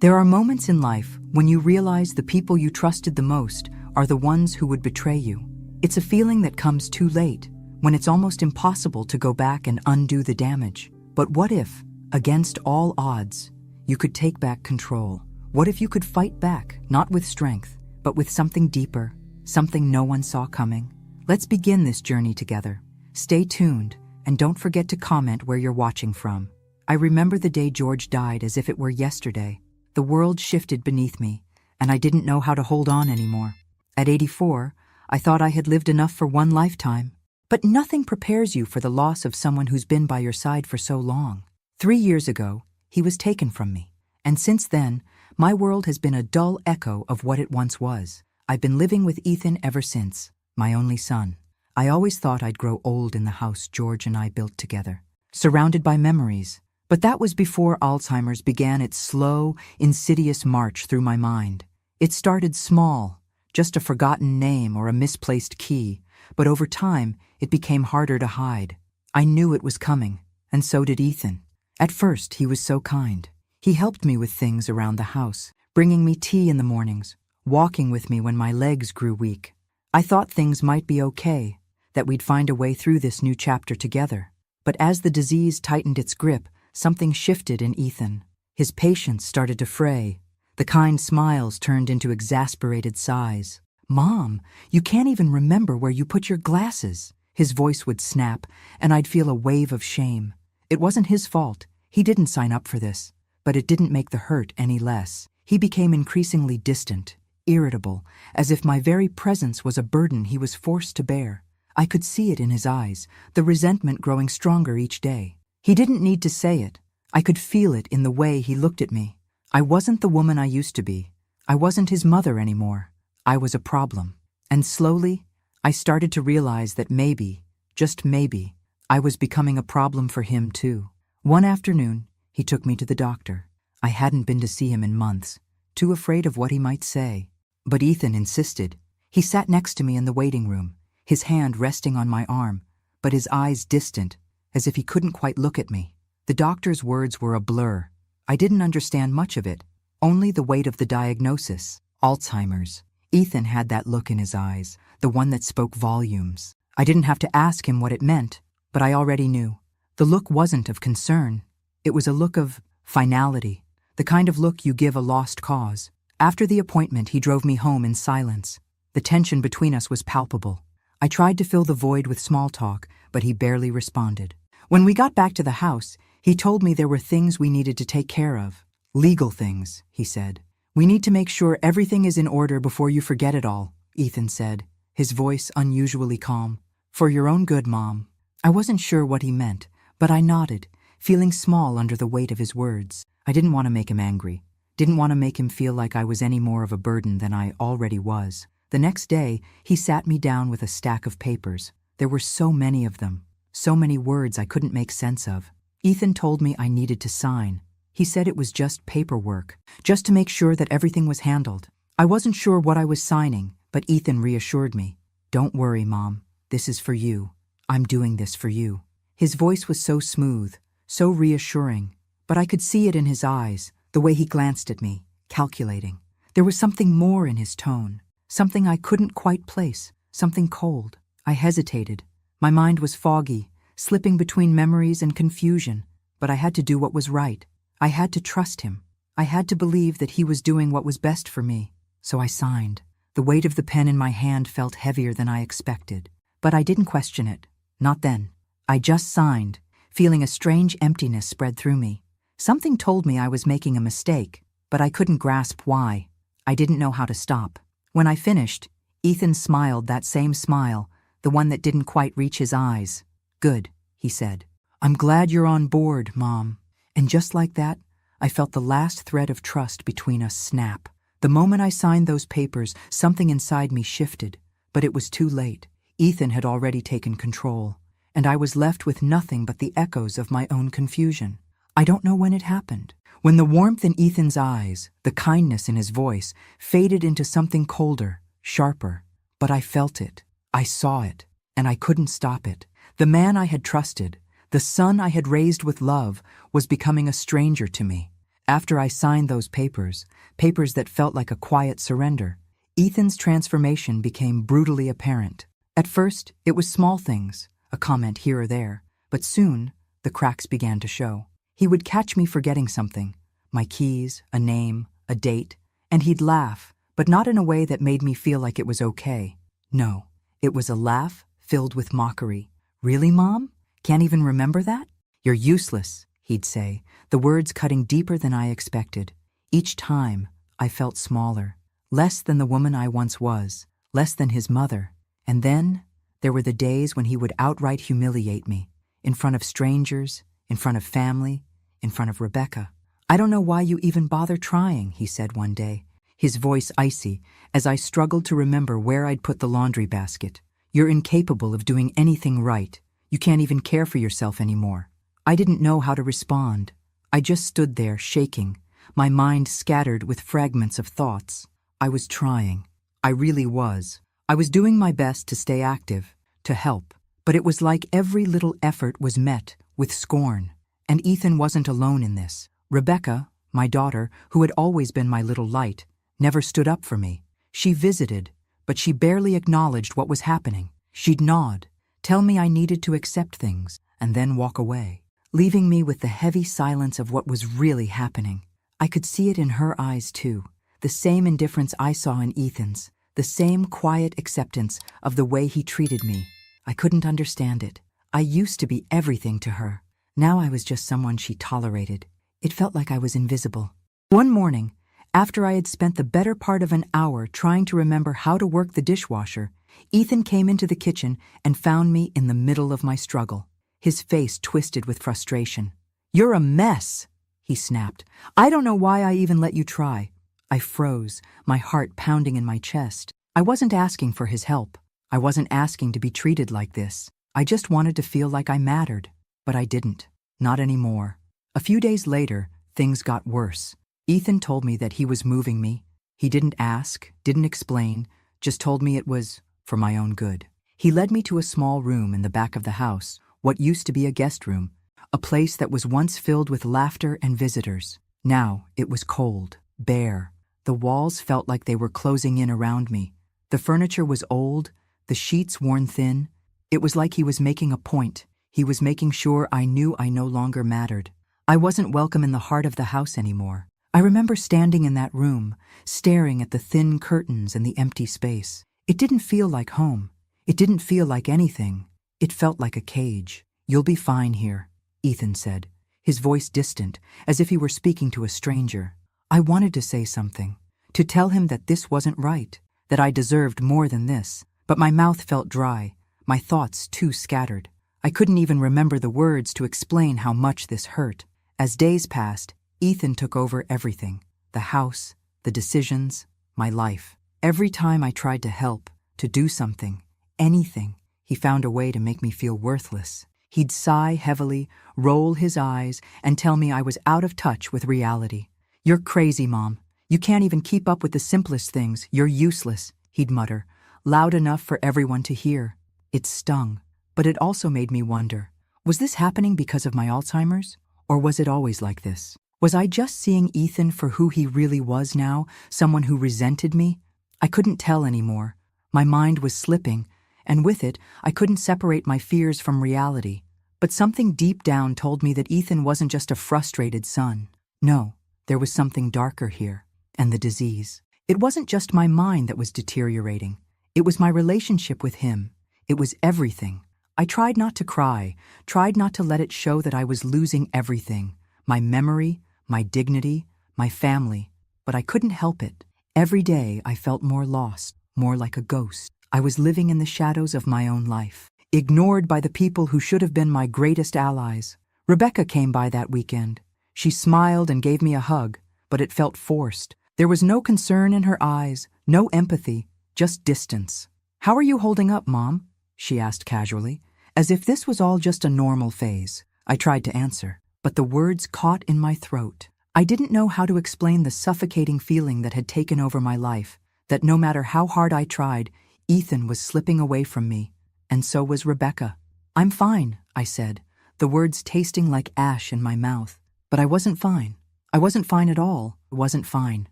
There are moments in life when you realize the people you trusted the most are the ones who would betray you. It's a feeling that comes too late, when it's almost impossible to go back and undo the damage. But what if, against all odds, you could take back control? What if you could fight back, not with strength, but with something deeper, something no one saw coming? Let's begin this journey together. Stay tuned, and don't forget to comment where you're watching from. I remember the day George died as if it were yesterday. The world shifted beneath me, and I didn't know how to hold on anymore. At 84, I thought I had lived enough for one lifetime. But nothing prepares you for the loss of someone who's been by your side for so long. 3 years ago, he was taken from me, and since then, my world has been a dull echo of what it once was. I've been living with Ethan ever since, my only son. I always thought I'd grow old in the house George and I built together, surrounded by memories. But that was before Alzheimer's began its slow, insidious march through my mind. It started small, just a forgotten name or a misplaced key, but over time, it became harder to hide. I knew it was coming, and so did Ethan. At first, he was so kind. He helped me with things around the house, bringing me tea in the mornings, walking with me when my legs grew weak. I thought things might be okay, that we'd find a way through this new chapter together. But as the disease tightened its grip, something shifted in Ethan. His patience started to fray. The kind smiles turned into exasperated sighs. "Mom, you can't even remember where you put your glasses." His voice would snap, and I'd feel a wave of shame. It wasn't his fault. He didn't sign up for this. But it didn't make the hurt any less. He became increasingly distant, irritable, as if my very presence was a burden he was forced to bear. I could see it in his eyes, the resentment growing stronger each day. He didn't need to say it. I could feel it in the way he looked at me. I wasn't the woman I used to be. I wasn't his mother anymore. I was a problem. And slowly, I started to realize that maybe, just maybe, I was becoming a problem for him too. One afternoon, he took me to the doctor. I hadn't been to see him in months, too afraid of what he might say. But Ethan insisted. He sat next to me in the waiting room, his hand resting on my arm, but his eyes distant, as if he couldn't quite look at me. The doctor's words were a blur. I didn't understand much of it, only the weight of the diagnosis. Alzheimer's. Ethan had that look in his eyes, the one that spoke volumes. I didn't have to ask him what it meant, but I already knew. The look wasn't of concern. It was a look of finality, the kind of look you give a lost cause. After the appointment, he drove me home in silence. The tension between us was palpable. I tried to fill the void with small talk, but he barely responded. When we got back to the house, he told me there were things we needed to take care of. Legal things, he said. "We need to make sure everything is in order before you forget it all," Ethan said, his voice unusually calm. "For your own good, Mom." I wasn't sure what he meant, but I nodded, feeling small under the weight of his words. I didn't want to make him angry, didn't want to make him feel like I was any more of a burden than I already was. The next day, he sat me down with a stack of papers. There were so many of them, so many words I couldn't make sense of. Ethan told me I needed to sign. He said it was just paperwork, just to make sure that everything was handled. I wasn't sure what I was signing, but Ethan reassured me. "Don't worry, Mom. This is for you. I'm doing this for you." His voice was so smooth, so reassuring, but I could see it in his eyes, the way he glanced at me, calculating. There was something more in his tone, something I couldn't quite place, something cold. I hesitated. My mind was foggy, slipping between memories and confusion, but I had to do what was right. I had to trust him. I had to believe that he was doing what was best for me. So I signed. The weight of the pen in my hand felt heavier than I expected, but I didn't question it. Not then. I just signed, feeling a strange emptiness spread through me. Something told me I was making a mistake, but I couldn't grasp why. I didn't know how to stop. When I finished, Ethan smiled that same smile, the one that didn't quite reach his eyes. "Good," he said. "I'm glad you're on board, Mom." And just like that, I felt the last thread of trust between us snap. The moment I signed those papers, something inside me shifted, but it was too late. Ethan had already taken control, and I was left with nothing but the echoes of my own confusion. I don't know when it happened. When the warmth in Ethan's eyes, the kindness in his voice, faded into something colder, sharper. But I felt it. I saw it, and I couldn't stop it. The man I had trusted, the son I had raised with love, was becoming a stranger to me. After I signed those papers, papers that felt like a quiet surrender, Ethan's transformation became brutally apparent. At first, it was small things, a comment here or there, but soon, the cracks began to show. He would catch me forgetting something, my keys, a name, a date, and he'd laugh, but not in a way that made me feel like it was okay. No, it was a laugh filled with mockery. Really, Mom? Can't even remember that? You're useless, he'd say, the words cutting deeper than I expected. Each time, I felt smaller, less than the woman I once was, less than his mother. And then, there were the days when he would outright humiliate me, in front of strangers, in front of family, in front of Rebecca. I don't know why you even bother trying, he said one day, his voice icy, as I struggled to remember where I'd put the laundry basket. You're incapable of doing anything right. You can't even care for yourself anymore. I didn't know how to respond. I just stood there, shaking, my mind scattered with fragments of thoughts. I was trying. I really was. I was doing my best to stay active, to help, but it was like every little effort was met with scorn. And Ethan wasn't alone in this. Rebecca, my daughter, who had always been my little light, never stood up for me. She visited, but she barely acknowledged what was happening. She'd nod, tell me I needed to accept things, and then walk away, leaving me with the heavy silence of what was really happening. I could see it in her eyes too, the same indifference I saw in Ethan's, the same quiet acceptance of the way he treated me. I couldn't understand it. I used to be everything to her. Now I was just someone she tolerated. It felt like I was invisible. One morning, after I had spent the better part of an hour trying to remember how to work the dishwasher, Ethan came into the kitchen and found me in the middle of my struggle, his face twisted with frustration. "You're a mess," he snapped. "I don't know why I even let you try." I froze, my heart pounding in my chest. I wasn't asking for his help. I wasn't asking to be treated like this. I just wanted to feel like I mattered. But I didn't. Not anymore. A few days later, things got worse. Ethan told me that he was moving me. He didn't ask, didn't explain, just told me it was for my own good. He led me to a small room in the back of the house, what used to be a guest room, a place that was once filled with laughter and visitors. Now it was cold, bare. The walls felt like they were closing in around me. The furniture was old, the sheets worn thin. It was like he was making a point. He was making sure I knew I no longer mattered. I wasn't welcome in the heart of the house anymore. I remember standing in that room, staring at the thin curtains and the empty space. It didn't feel like home. It didn't feel like anything. It felt like a cage. "You'll be fine here," Ethan said, his voice distant, as if he were speaking to a stranger. I wanted to say something, to tell him that this wasn't right, that I deserved more than this, but my mouth felt dry, my thoughts too scattered. I couldn't even remember the words to explain how much this hurt. As days passed, Ethan took over everything, the house, the decisions, my life. Every time I tried to help, to do something, anything, he found a way to make me feel worthless. He'd sigh heavily, roll his eyes, and tell me I was out of touch with reality. "You're crazy, Mom. You can't even keep up with the simplest things. You're useless," he'd mutter, loud enough for everyone to hear. It stung, but it also made me wonder, was this happening because of my Alzheimer's? Or was it always like this? Was I just seeing Ethan for who he really was now, someone who resented me? I couldn't tell anymore. My mind was slipping, and with it, I couldn't separate my fears from reality. But something deep down told me that Ethan wasn't just a frustrated son. No, there was something darker here, and the disease. It wasn't just my mind that was deteriorating. It was my relationship with him. It was everything. I tried not to cry, tried not to let it show that I was losing everything. My memory, my dignity, my family. But I couldn't help it. Every day I felt more lost, more like a ghost. I was living in the shadows of my own life, ignored by the people who should have been my greatest allies. Rebecca came by that weekend. She smiled and gave me a hug, but it felt forced. There was no concern in her eyes, no empathy, just distance. "How are you holding up, Mom?" she asked casually, as if this was all just a normal phase. I tried to answer, but the words caught in my throat. I didn't know how to explain the suffocating feeling that had taken over my life, that no matter how hard I tried, Ethan was slipping away from me, and so was Rebecca. "I'm fine," I said, the words tasting like ash in my mouth. But I wasn't fine. I wasn't fine at all. I wasn't fine.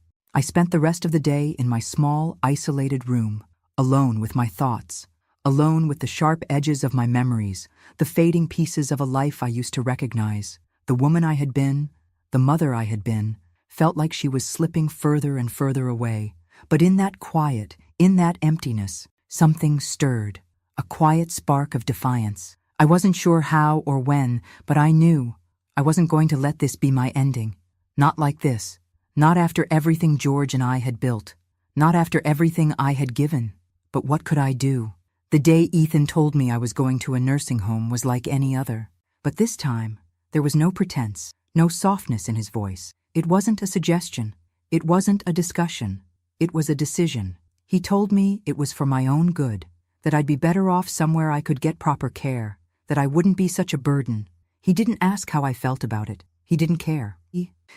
I spent the rest of the day in my small, isolated room, alone with my thoughts, alone with the sharp edges of my memories, the fading pieces of a life I used to recognize. The woman I had been, the mother I had been, felt like she was slipping further and further away. But in that quiet, in that emptiness, something stirred, a quiet spark of defiance. I wasn't sure how or when, but I knew I wasn't going to let this be my ending. Not like this. Not after everything George and I had built. Not after everything I had given. But what could I do? The day Ethan told me I was going to a nursing home was like any other. But this time, there was no pretense, no softness in his voice. It wasn't a suggestion. It wasn't a discussion. It was a decision. He told me it was for my own good, that I'd be better off somewhere I could get proper care, that I wouldn't be such a burden. He didn't ask how I felt about it. He didn't care.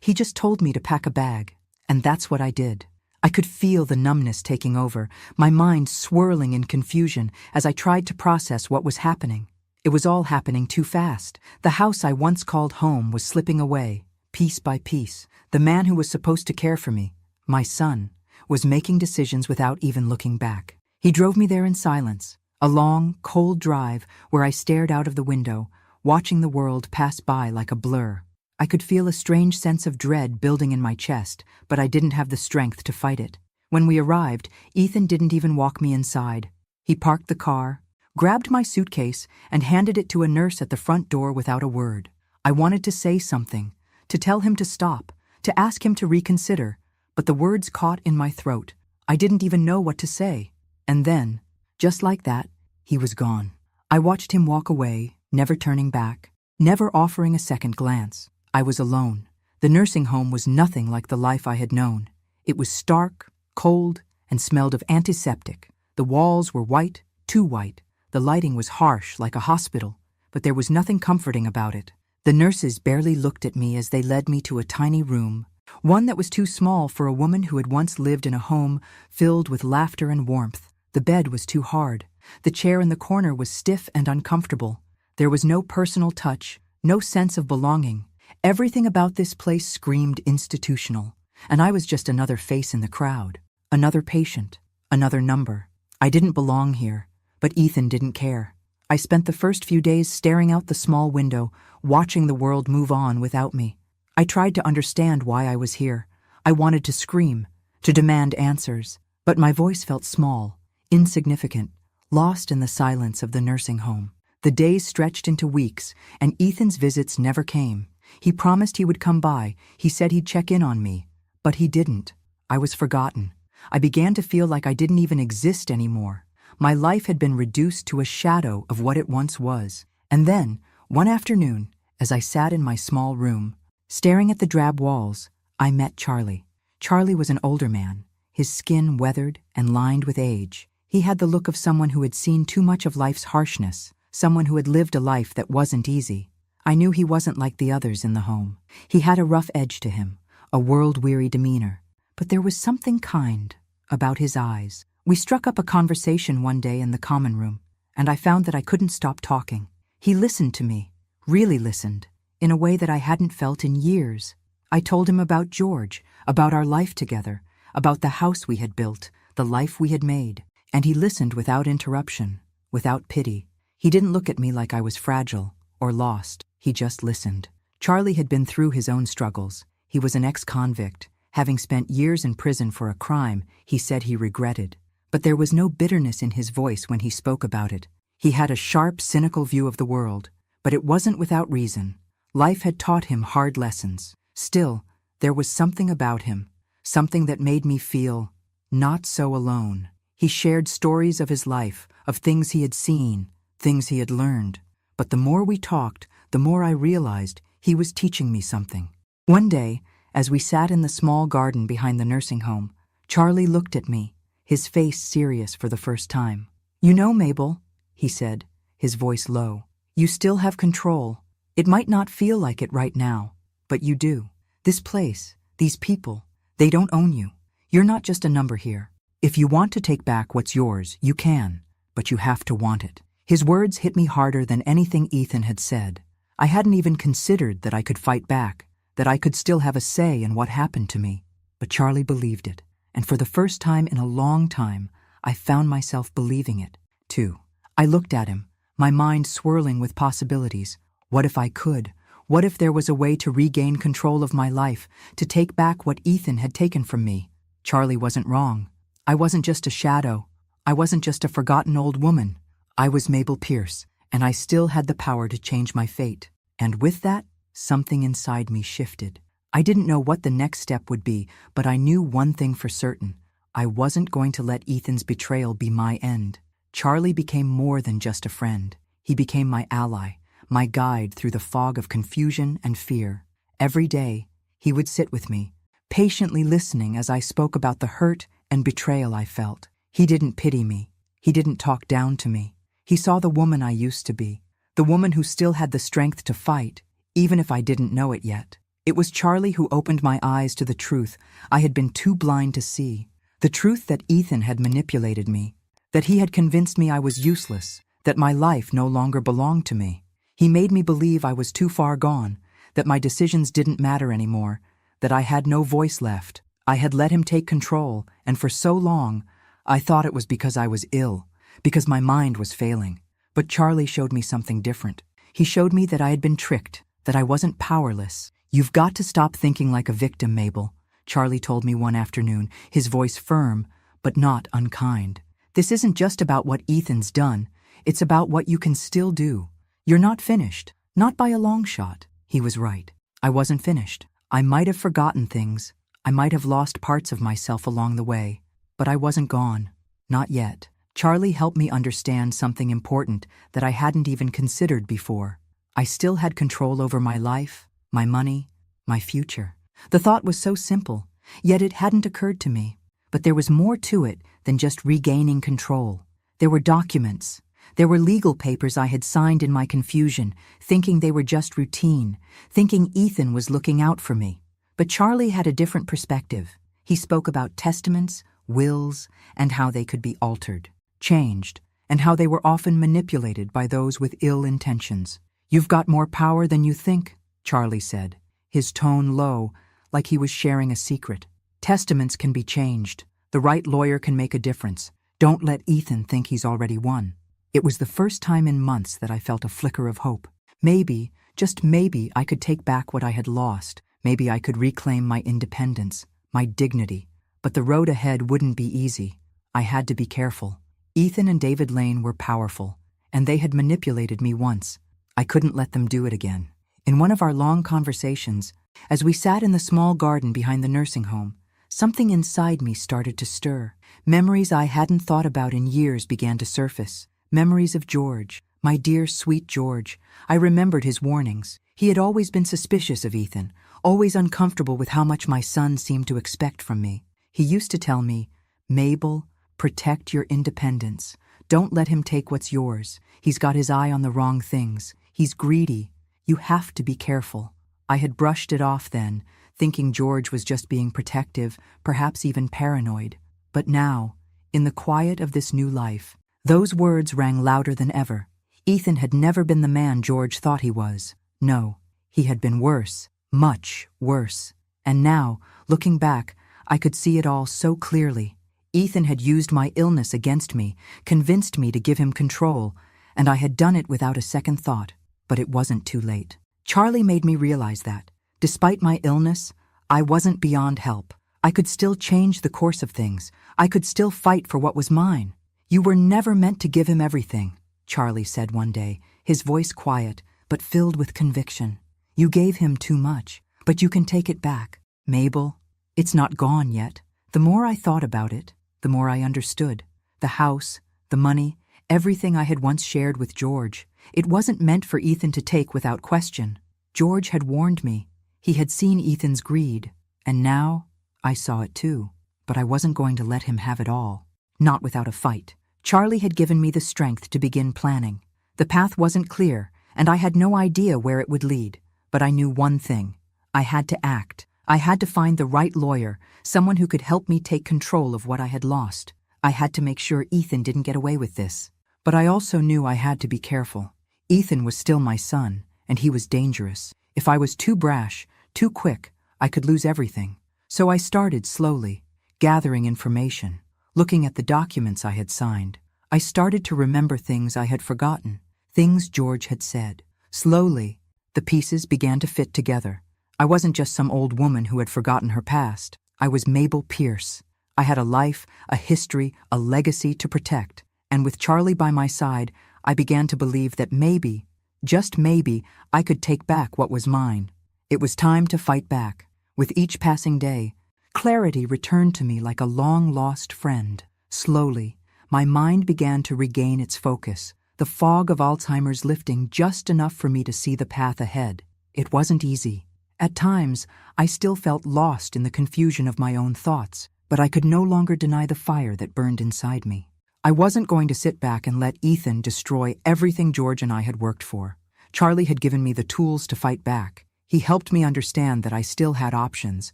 He just told me to pack a bag, and that's what I did. I could feel the numbness taking over, my mind swirling in confusion as I tried to process what was happening. It was all happening too fast. The house I once called home was slipping away, piece by piece. The man who was supposed to care for me, my son, was making decisions without even looking back. He drove me there in silence, a long, cold drive where I stared out of the window, watching the world pass by like a blur. I could feel a strange sense of dread building in my chest, but I didn't have the strength to fight it. When we arrived, Ethan didn't even walk me inside. He parked the car, grabbed my suitcase, and handed it to a nurse at the front door without a word. I wanted to say something, to tell him to stop, to ask him to reconsider, but the words caught in my throat. I didn't even know what to say. And then, just like that, he was gone. I watched him walk away, never turning back, never offering a second glance. I was alone. The nursing home was nothing like the life I had known. It was stark, cold, and smelled of antiseptic. The walls were white, too white. The lighting was harsh, like a hospital, but there was nothing comforting about it. The nurses barely looked at me as they led me to a tiny room, one that was too small for a woman who had once lived in a home filled with laughter and warmth. The bed was too hard. The chair in the corner was stiff and uncomfortable. There was no personal touch, no sense of belonging. Everything about this place screamed institutional, and I was just another face in the crowd, another patient, another number. I didn't belong here, but Ethan didn't care. I spent the first few days staring out the small window, watching the world move on without me. I tried to understand why I was here. I wanted to scream, to demand answers, but my voice felt small, insignificant, lost in the silence of the nursing home. The days stretched into weeks, and Ethan's visits never came. He promised he would come by. He said he'd check in on me. But he didn't. I was forgotten. I began to feel like I didn't even exist anymore. My life had been reduced to a shadow of what it once was. And then, one afternoon, as I sat in my small room, staring at the drab walls, I met Charlie. Charlie was an older man, his skin weathered and lined with age. He had the look of someone who had seen too much of life's harshness, someone who had lived a life that wasn't easy. I knew he wasn't like the others in the home. He had a rough edge to him, a world-weary demeanor. But there was something kind about his eyes. We struck up a conversation one day in the common room, and I found that I couldn't stop talking. He listened to me, really listened, in a way that I hadn't felt in years. I told him about George, about our life together, about the house we had built, the life we had made. And he listened without interruption, without pity. He didn't look at me like I was fragile or lost. He just listened. Charlie had been through his own struggles. He was an ex-convict. Having spent years in prison for a crime he said he regretted. But there was no bitterness in his voice when he spoke about it. He had a sharp, cynical view of the world, but it wasn't without reason. Life had taught him hard lessons. Still, there was something about him, something that made me feel not so alone. He shared stories of his life, of things he had seen, things he had learned. But the more we talked, the more I realized he was teaching me something. One day, as we sat in the small garden behind the nursing home, Charlie looked at me, his face serious for the first time. "You know, Mabel," he said, his voice low, "you still have control. It might not feel like it right now, but you do. This place, these people, they don't own you. You're not just a number here. If you want to take back what's yours, you can, but you have to want it." His words hit me harder than anything Ethan had said. I hadn't even considered that I could fight back, that I could still have a say in what happened to me. But Charlie believed it, and for the first time in a long time, I found myself believing it, too. I looked at him, my mind swirling with possibilities. What if I could? What if there was a way to regain control of my life, to take back what Ethan had taken from me? Charlie wasn't wrong. I wasn't just a shadow. I wasn't just a forgotten old woman. I was Mabel Pierce, and I still had the power to change my fate. And with that, something inside me shifted. I didn't know what the next step would be, but I knew one thing for certain. I wasn't going to let Ethan's betrayal be my end. Charlie became more than just a friend. He became my ally, my guide through the fog of confusion and fear. Every day, he would sit with me, patiently listening as I spoke about the hurt and betrayal I felt. He didn't pity me. He didn't talk down to me. He saw the woman I used to be, the woman who still had the strength to fight, even if I didn't know it yet. It was Charlie who opened my eyes to the truth I had been too blind to see. The truth that Ethan had manipulated me, that he had convinced me I was useless, that my life no longer belonged to me. He made me believe I was too far gone, that my decisions didn't matter anymore, that I had no voice left. I had let him take control, and for so long, I thought it was because I was ill, because my mind was failing. But Charlie showed me something different. He showed me that I had been tricked, that I wasn't powerless. "You've got to stop thinking like a victim, Mabel," Charlie told me one afternoon, his voice firm, but not unkind. "This isn't just about what Ethan's done. It's about what you can still do. You're not finished, not by a long shot." He was right. I wasn't finished. I might have forgotten things. I might have lost parts of myself along the way. But I wasn't gone. Not yet. Charlie helped me understand something important that I hadn't even considered before. I still had control over my life, my money, my future. The thought was so simple, yet it hadn't occurred to me. But there was more to it than just regaining control. There were documents. There were legal papers I had signed in my confusion, thinking they were just routine, thinking Ethan was looking out for me. But Charlie had a different perspective. He spoke about testaments, wills, and how they could be altered, changed, and how they were often manipulated by those with ill intentions. "You've got more power than you think," Charlie said, his tone low, like he was sharing a secret. "Testaments can be changed. The right lawyer can make a difference. Don't let Ethan think he's already won." It was the first time in months that I felt a flicker of hope. Maybe, just maybe, I could take back what I had lost. Maybe I could reclaim my independence, my dignity. But the road ahead wouldn't be easy. I had to be careful. Ethan and David Lane were powerful, and they had manipulated me once. I couldn't let them do it again. In one of our long conversations, as we sat in the small garden behind the nursing home, something inside me started to stir. Memories I hadn't thought about in years began to surface. Memories of George, my dear, sweet George. I remembered his warnings. He had always been suspicious of Ethan, always uncomfortable with how much my son seemed to expect from me. He used to tell me, "Mabel, protect your independence. Don't let him take what's yours. He's got his eye on the wrong things. He's greedy. You have to be careful." I had brushed it off then, thinking George was just being protective, perhaps even paranoid. But now, in the quiet of this new life, those words rang louder than ever. Ethan had never been the man George thought he was. No, he had been worse, much worse. And now, looking back, I could see it all so clearly. Ethan had used my illness against me, convinced me to give him control, and I had done it without a second thought. But it wasn't too late. Charlie made me realize that, despite my illness, I wasn't beyond help. I could still change the course of things. I could still fight for what was mine. "You were never meant to give him everything," Charlie said one day, his voice quiet, but filled with conviction. "You gave him too much, but you can take it back. Mabel, it's not gone yet." The more I thought about it, the more I understood. The house, the money, everything I had once shared with George. It wasn't meant for Ethan to take without question. George had warned me. He had seen Ethan's greed, and now I saw it too. But I wasn't going to let him have it all. Not without a fight. Charlie had given me the strength to begin planning. The path wasn't clear, and I had no idea where it would lead. But I knew one thing. I had to act. I had to find the right lawyer, someone who could help me take control of what I had lost. I had to make sure Ethan didn't get away with this. But I also knew I had to be careful. Ethan was still my son, and he was dangerous. If I was too brash, Too quick, I could lose everything. So I started slowly, gathering information, looking at the documents I had signed. I started to remember things I had forgotten, things George had said. Slowly, the pieces began to fit together. I wasn't just some old woman who had forgotten her past. I was Mabel Pierce. I had a life, a history, a legacy to protect. And with Charlie by my side, I began to believe that maybe, just maybe, I could take back what was mine. It was time to fight back. With each passing day, clarity returned to me like a long-lost friend. Slowly, my mind began to regain its focus, the fog of Alzheimer's lifting just enough for me to see the path ahead. It wasn't easy. At times, I still felt lost in the confusion of my own thoughts, but I could no longer deny the fire that burned inside me. I wasn't going to sit back and let Ethan destroy everything George and I had worked for. Charlie had given me the tools to fight back. He helped me understand that I still had options,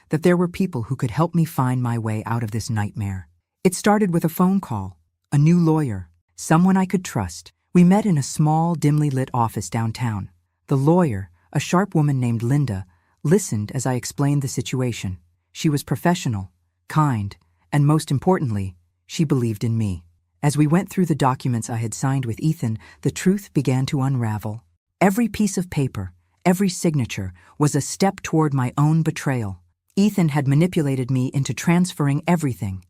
that there were people who could help me find my way out of this nightmare. It started with a phone call, a new lawyer, someone I could trust. We met in a small, dimly lit office downtown. The lawyer, a sharp woman named Linda, listened as I explained the situation. She was professional, kind, and most importantly, she believed in me. As we went through the documents I had signed with Ethan, the truth began to unravel. Every piece of paper, every signature, was a step toward my own betrayal. Ethan had manipulated me into transferring everything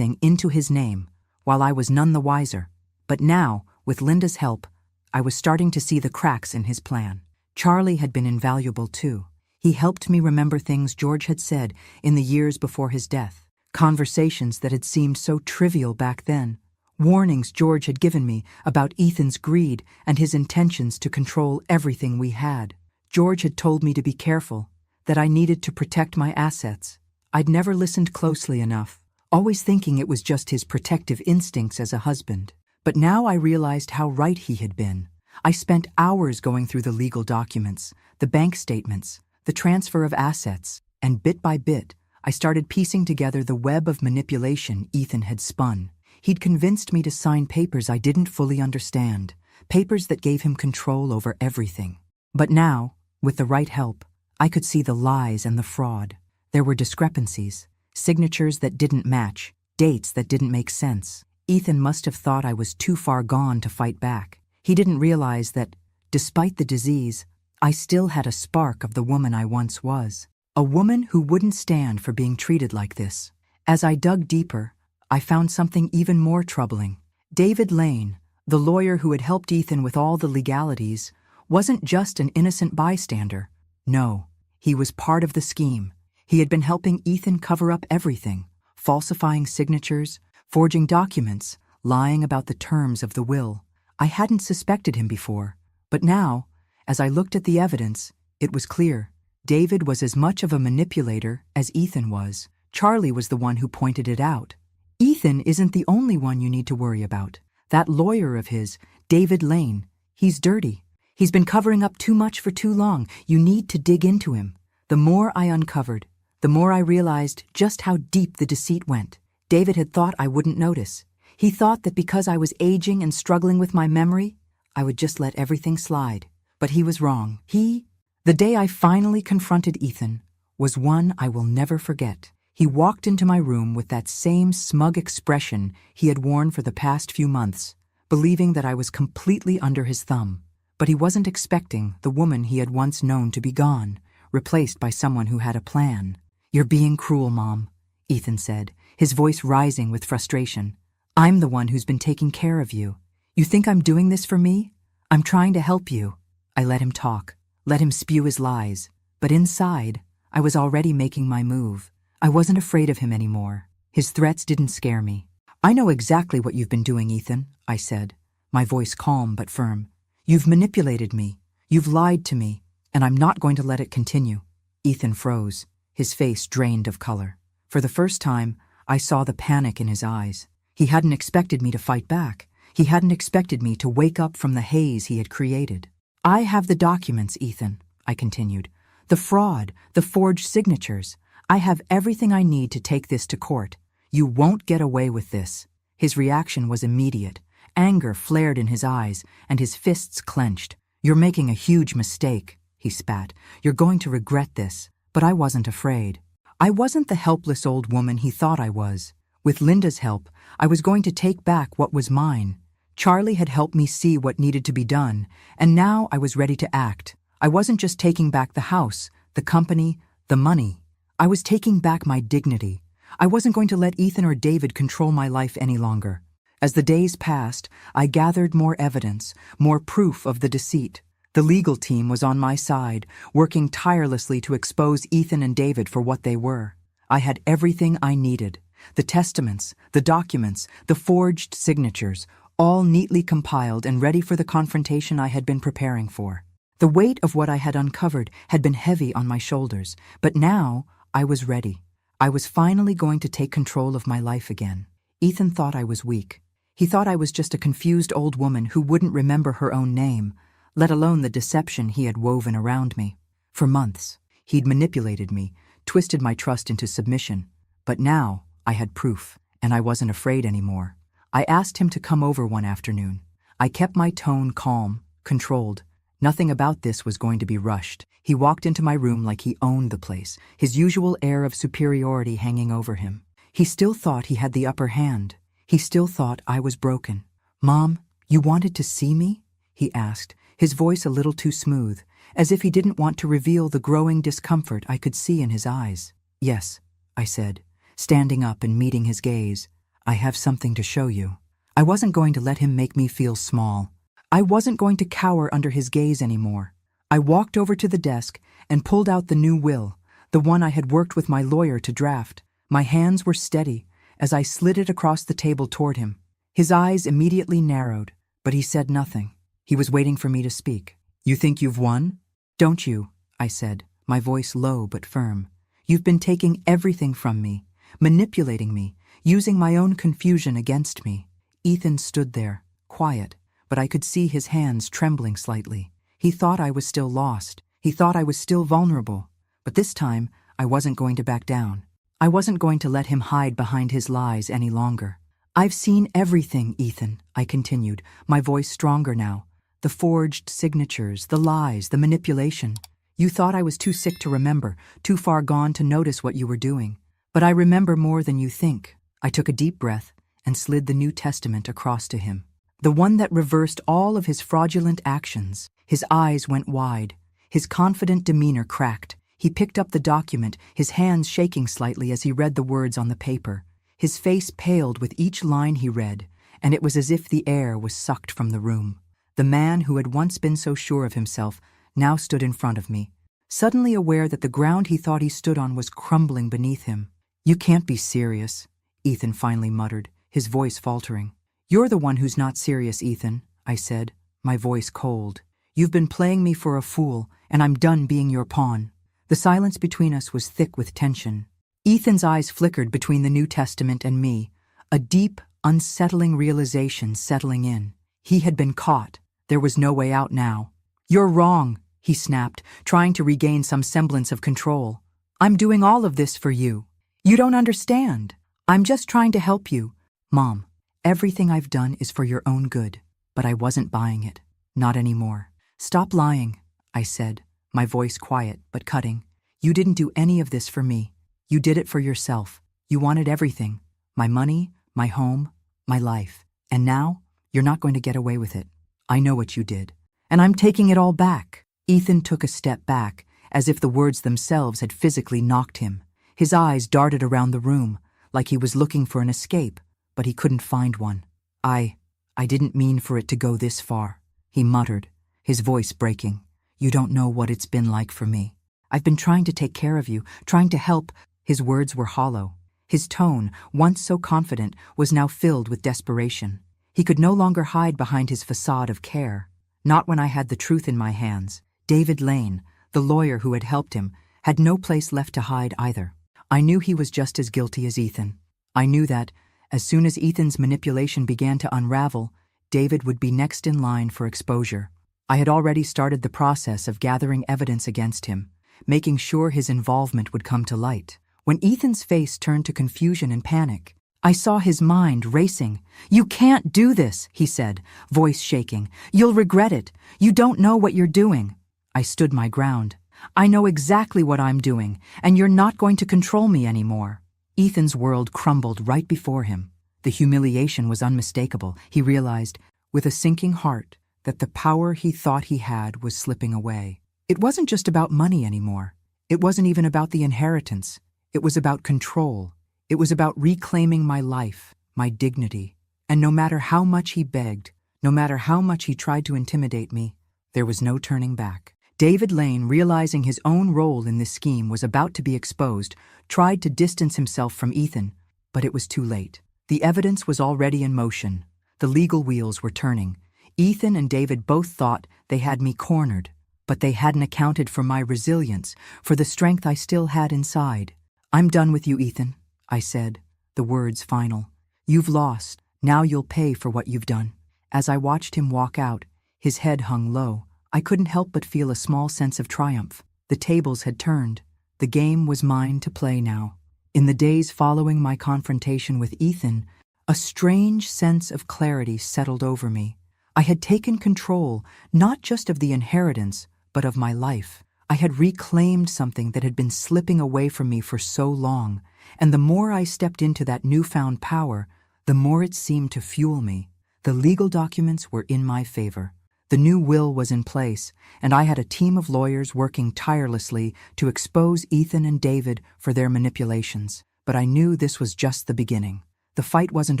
into his name, while I was none the wiser. But now, with Linda's help, I was starting to see the cracks in his plan. Charlie had been invaluable too. He helped me remember things George had said in the years before his death, conversations that had seemed so trivial back then, warnings George had given me about Ethan's greed and his intentions to control everything we had. George had told me to be careful, that I needed to protect my assets. I'd never listened closely enough, always thinking it was just his protective instincts as a husband. But now I realized how right he had been. I spent hours going through the legal documents, the bank statements, the transfer of assets, and bit by bit, I started piecing together the web of manipulation Ethan had spun. He'd convinced me to sign papers I didn't fully understand, papers that gave him control over everything. But now, with the right help, I could see the lies and the fraud. There were discrepancies, signatures that didn't match, dates that didn't make sense. Ethan must have thought I was too far gone to fight back. He didn't realize that, despite the disease, I still had a spark of the woman I once was. A woman who wouldn't stand for being treated like this. As I dug deeper, I found something even more troubling. David Lane, the lawyer who had helped Ethan with all the legalities, wasn't just an innocent bystander. No, he was part of the scheme. He had been helping Ethan cover up everything, falsifying signatures, forging documents, lying about the terms of the will. I hadn't suspected him before, but now, as I looked at the evidence, it was clear. David was as much of a manipulator as Ethan was. Charlie was the one who pointed it out. Ethan isn't the only one you need to worry about. That lawyer of his, David Lane, he's dirty. He's been covering up too much for too long. You need to dig into him. The more I uncovered, the more I realized just how deep the deceit went. David had thought I wouldn't notice. He thought that because I was aging and struggling with my memory, I would just let everything slide. But he was wrong. The day I finally confronted Ethan, was one I will never forget. He walked into my room with that same smug expression he had worn for the past few months, believing that I was completely under his thumb. But he wasn't expecting the woman he had once known to be gone, replaced by someone who had a plan. "You're being cruel, Mom," Ethan said, his voice rising with frustration. "I'm the one who's been taking care of you. You think I'm doing this for me? I'm trying to help you." I let him talk, let him spew his lies, but inside, I was already making my move. I wasn't afraid of him anymore. His threats didn't scare me. "I know exactly what you've been doing, Ethan," I said, my voice calm but firm. "You've manipulated me. You've lied to me, and I'm not going to let it continue." Ethan froze, his face drained of color. For the first time, I saw the panic in his eyes. He hadn't expected me to fight back. He hadn't expected me to wake up from the haze he had created. "I have the documents, Ethan," I continued. "The fraud, the forged signatures. I have everything I need to take this to court. You won't get away with this." His reaction was immediate. Anger flared in his eyes, and his fists clenched. "You're making a huge mistake," he he spat. "You're going to regret this." But I wasn't afraid. I wasn't the helpless old woman he thought I was. With Linda's help, I was going to take back what was mine. Charlie had helped me see what needed to be done, and now I was ready to act. I wasn't just taking back the house, the company, the money. I was taking back my dignity. I wasn't going to let Ethan or David control my life any longer. As the days passed, I gathered more evidence, more proof of the deceit. The legal team was on my side, working tirelessly to expose Ethan and David for what they were. I had everything I needed. The testaments, the documents, the forged signatures, all neatly compiled and ready for the confrontation I had been preparing for. The weight of what I had uncovered had been heavy on my shoulders, but now I was ready. I was finally going to take control of my life again. Ethan thought I was weak. He thought I was just a confused old woman who wouldn't remember her own name, let alone the deception he had woven around me. For months, he'd manipulated me, twisted my trust into submission. But now I had proof, and I wasn't afraid anymore. I asked him to come over one afternoon. I kept my tone calm, controlled. Nothing about this was going to be rushed. He walked into my room like he owned the place, his usual air of superiority hanging over him. He still thought he had the upper hand. He still thought I was broken. "Mom, you wanted to see me?" he asked, his voice a little too smooth, as if he didn't want to reveal the growing discomfort I could see in his eyes. "Yes," I said, standing up and meeting his gaze. "I have something to show you." I wasn't going to let him make me feel small. I wasn't going to cower under his gaze anymore. I walked over to the desk and pulled out the new will, the one I had worked with my lawyer to draft. My hands were steady as I slid it across the table toward him. His eyes immediately narrowed, but he said nothing. He was waiting for me to speak. "You think you've won?" "Don't you?" I said, my voice low but firm. "You've been taking everything from me, manipulating me, using my own confusion against me." Ethan stood there, quiet, but I could see his hands trembling slightly. He thought I was still lost. He thought I was still vulnerable. But this time, I wasn't going to back down. I wasn't going to let him hide behind his lies any longer. "I've seen everything, Ethan," I continued, my voice stronger now. "The forged signatures, the lies, the manipulation. You thought I was too sick to remember, too far gone to notice what you were doing. But I remember more than you think." I took a deep breath and slid the New Testament across to him. The one that reversed all of his fraudulent actions. His eyes went wide. His confident demeanor cracked. He picked up the document, his hands shaking slightly as he read the words on the paper. His face paled with each line he read, and it was as if the air was sucked from the room. The man who had once been so sure of himself now stood in front of me, suddenly aware that the ground he thought he stood on was crumbling beneath him. "You can't be serious," Ethan finally muttered, his voice faltering. "You're the one who's not serious, Ethan," I said, my voice cold. "You've been playing me for a fool, and I'm done being your pawn." The silence between us was thick with tension. Ethan's eyes flickered between the New Testament and me, a deep, unsettling realization settling in. He had been caught. There was no way out now. "You're wrong," he snapped, trying to regain some semblance of control. "I'm doing all of this for you. You don't understand. I'm just trying to help you." "Mom, everything I've done is for your own good." But I wasn't buying it. Not anymore. "Stop lying," I said, my voice quiet but cutting. "You didn't do any of this for me. You did it for yourself. You wanted everything. My money, my home, my life. And now, you're not going to get away with it. I know what you did. And I'm taking it all back." Ethan took a step back, as if the words themselves had physically knocked him. His eyes darted around the room, like he was looking for an escape, but he couldn't find one. I didn't mean for it to go this far," he muttered, his voice breaking. "You don't know what it's been like for me. I've been trying to take care of you, trying to help." His words were hollow. His tone, once so confident, was now filled with desperation. He could no longer hide behind his facade of care. Not when I had the truth in my hands. David Lane, the lawyer who had helped him, had no place left to hide either. I knew he was just as guilty as Ethan. I knew that, as soon as Ethan's manipulation began to unravel, David would be next in line for exposure. I had already started the process of gathering evidence against him, making sure his involvement would come to light. When Ethan's face turned to confusion and panic, I saw his mind racing. "You can't do this," he said, voice shaking. "You'll regret it. You don't know what you're doing." I stood my ground. I know exactly what I'm doing, and you're not going to control me anymore. Ethan's world crumbled right before him. The humiliation was unmistakable. He realized, with a sinking heart, that the power he thought he had was slipping away. It wasn't just about money anymore. It wasn't even about the inheritance. It was about control. It was about reclaiming my life, my dignity. And no matter how much he begged, no matter how much he tried to intimidate me, there was no turning back. David Lane, realizing his own role in this scheme was about to be exposed, tried to distance himself from Ethan, but it was too late. The evidence was already in motion. The legal wheels were turning. Ethan and David both thought they had me cornered, but they hadn't accounted for my resilience, for the strength I still had inside. "I'm done with you, Ethan," I said, the words final. "You've lost. Now you'll pay for what you've done." As I watched him walk out, his head hung low, I couldn't help but feel a small sense of triumph. The tables had turned. The game was mine to play now. In the days following my confrontation with Ethan, a strange sense of clarity settled over me. I had taken control, not just of the inheritance, but of my life. I had reclaimed something that had been slipping away from me for so long, and the more I stepped into that newfound power, the more it seemed to fuel me. The legal documents were in my favor. The new will was in place, and I had a team of lawyers working tirelessly to expose Ethan and David for their manipulations. But I knew this was just the beginning. The fight wasn't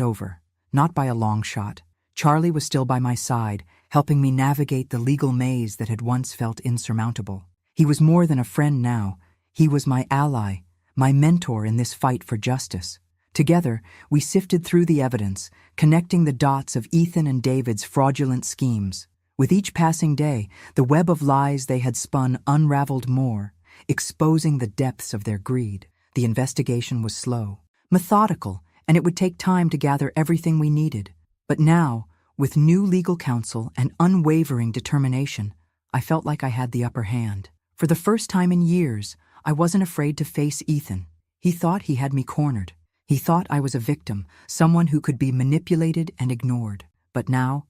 over, not by a long shot. Charlie was still by my side, helping me navigate the legal maze that had once felt insurmountable. He was more than a friend now. He was my ally, my mentor in this fight for justice. Together, we sifted through the evidence, connecting the dots of Ethan and David's fraudulent schemes. With each passing day, the web of lies they had spun unraveled more, exposing the depths of their greed. The investigation was slow, methodical, and it would take time to gather everything we needed. But now, with new legal counsel and unwavering determination, I felt like I had the upper hand. For the first time in years, I wasn't afraid to face Ethan. He thought he had me cornered. He thought I was a victim, someone who could be manipulated and ignored. But now,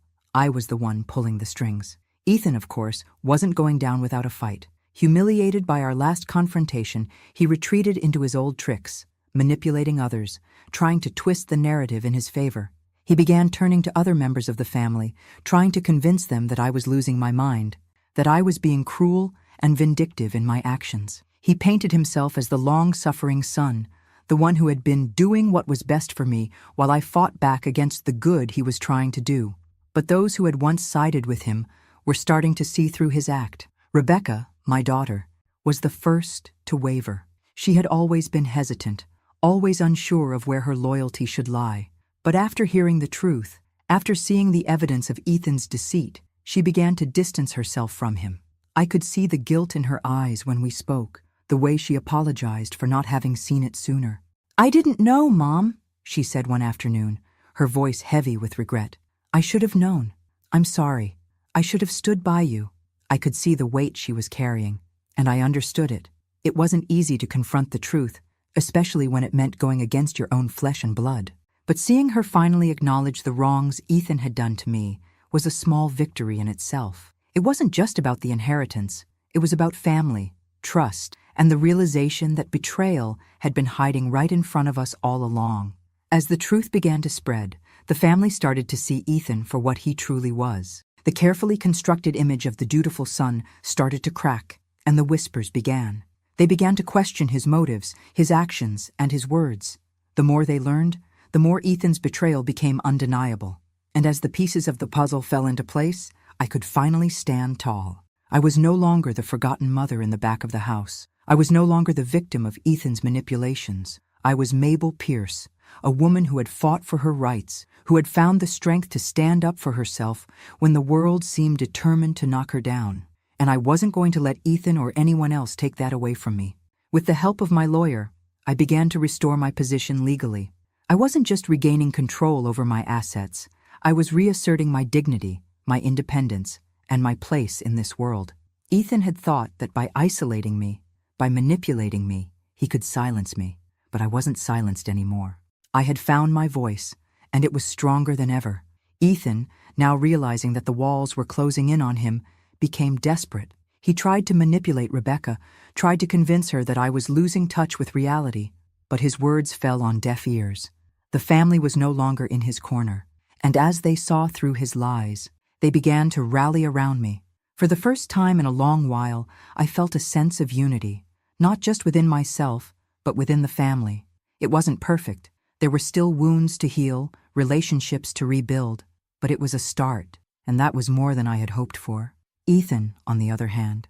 I was the one pulling the strings. Ethan, of course, wasn't going down without a fight. Humiliated by our last confrontation, he retreated into his old tricks, manipulating others, trying to twist the narrative in his favor. He began turning to other members of the family, trying to convince them that I was losing my mind, that I was being cruel and vindictive in my actions. He painted himself as the long-suffering son, the one who had been doing what was best for me while I fought back against the good he was trying to do. But those who had once sided with him were starting to see through his act. Rebecca, my daughter, was the first to waver. She had always been hesitant, always unsure of where her loyalty should lie. But after hearing the truth, after seeing the evidence of Ethan's deceit, she began to distance herself from him. I could see the guilt in her eyes when we spoke, the way she apologized for not having seen it sooner. "I didn't know, Mom," she said one afternoon, her voice heavy with regret. "I should have known. I'm sorry. I should have stood by you." I could see the weight she was carrying, and I understood it. It wasn't easy to confront the truth, especially when it meant going against your own flesh and blood. But seeing her finally acknowledge the wrongs Ethan had done to me was a small victory in itself. It wasn't just about the inheritance. It was about family, trust, and the realization that betrayal had been hiding right in front of us all along. As the truth began to spread, the family started to see Ethan for what he truly was. The carefully constructed image of the dutiful son started to crack, and the whispers began. They began to question his motives, his actions, and his words. The more they learned, the more Ethan's betrayal became undeniable. And as the pieces of the puzzle fell into place, I could finally stand tall. I was no longer the forgotten mother in the back of the house. I was no longer the victim of Ethan's manipulations. I was Mabel Pierce, a woman who had fought for her rights, who had found the strength to stand up for herself when the world seemed determined to knock her down. And I wasn't going to let Ethan or anyone else take that away from me. With the help of my lawyer, I began to restore my position legally. I wasn't just regaining control over my assets. I was reasserting my dignity, my independence, and my place in this world. Ethan had thought that by isolating me, by manipulating me, he could silence me. But I wasn't silenced anymore. I had found my voice, and it was stronger than ever. Ethan, now realizing that the walls were closing in on him, became desperate. He tried to manipulate Rebecca, tried to convince her that I was losing touch with reality, but his words fell on deaf ears. The family was no longer in his corner, and as they saw through his lies, they began to rally around me. For the first time in a long while, I felt a sense of unity, not just within myself, but within the family. It wasn't perfect. There were still wounds to heal, relationships to rebuild, but it was a start, and that was more than I had hoped for. Ethan, on the other hand,